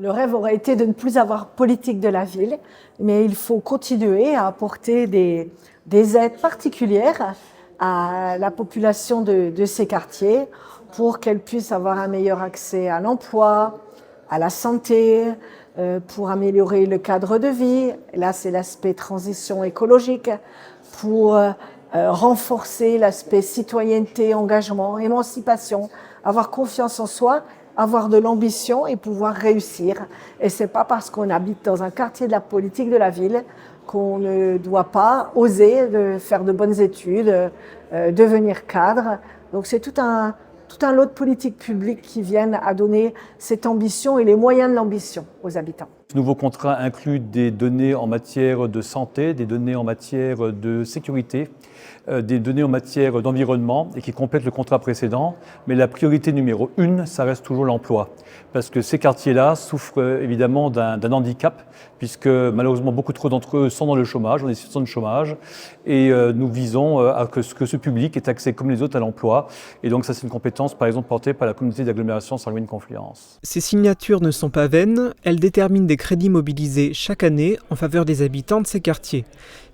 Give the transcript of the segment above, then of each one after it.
Le rêve aurait été de ne plus avoir politique de la ville, mais il faut continuer à apporter des aides particulières à la population de ces quartiers pour qu'elle puisse avoir un meilleur accès à l'emploi, à la santé, pour améliorer le cadre de vie. Là, c'est l'aspect transition écologique, pour renforcer l'aspect citoyenneté, engagement, émancipation, avoir confiance en soi, avoir de l'ambition et pouvoir réussir. Et c'est pas parce qu'on habite dans un quartier de la politique de la ville qu'on ne doit pas oser de faire de bonnes études, devenir cadre. Donc c'est tout un lot de politiques publiques qui viennent à donner cette ambition et les moyens de l'ambition aux habitants. Ce nouveau contrat inclut des données en matière de santé, des données en matière de sécurité, des données en matière d'environnement et qui complètent le contrat précédent. Mais la priorité numéro 1, ça reste toujours l'emploi. Parce que ces quartiers-là souffrent évidemment d'un handicap, puisque malheureusement beaucoup trop d'entre eux sont dans le chômage, ont des situations de chômage. Et nous visons à que ce public ait accès comme les autres à l'emploi. Et donc ça, c'est une compétence par exemple portée par la communauté d'agglomération Sarreguemines-Confluence. Ces signatures ne sont pas vaines, elles déterminent des crédits mobilisés chaque année en faveur des habitants de ces quartiers.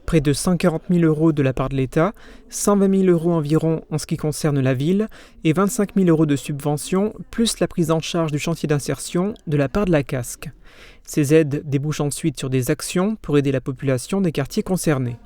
Près de 140 000 € de la part de l'État, 120 000 € environ en ce qui concerne la ville et 25 000 € de subventions, plus la prise en charge du chantier d'insertion de la part de la CASC. Ces aides débouchent ensuite sur des actions pour aider la population des quartiers concernés.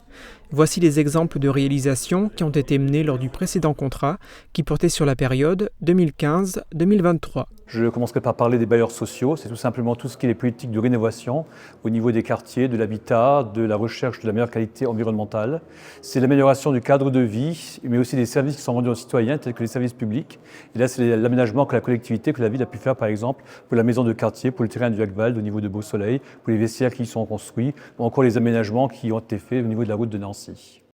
Voici les exemples de réalisations qui ont été menées lors du précédent contrat qui portait sur la période 2015-2023. Je commencerai par parler des bailleurs sociaux. C'est tout simplement tout ce qui est les politiques de rénovation au niveau des quartiers, de l'habitat, de la recherche de la meilleure qualité environnementale. C'est l'amélioration du cadre de vie, mais aussi des services qui sont rendus aux citoyens, tels que les services publics. Et là, c'est l'aménagement que la collectivité, que la ville a pu faire, par exemple, pour la maison de quartier, pour le terrain du Hackwald au niveau de Beau-Soleil, pour les vestiaires qui y sont construits, ou encore les aménagements qui ont été faits au niveau de la route de Nancy.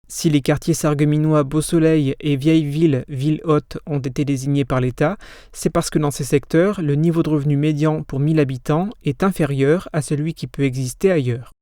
Si les quartiers sarregueminois Beau-Soleil et Vieille-Ville, Ville-Haute ont été désignés par l'État, c'est parce que dans ces secteurs, le niveau de revenu médian pour 1000 habitants est inférieur à celui qui peut exister ailleurs.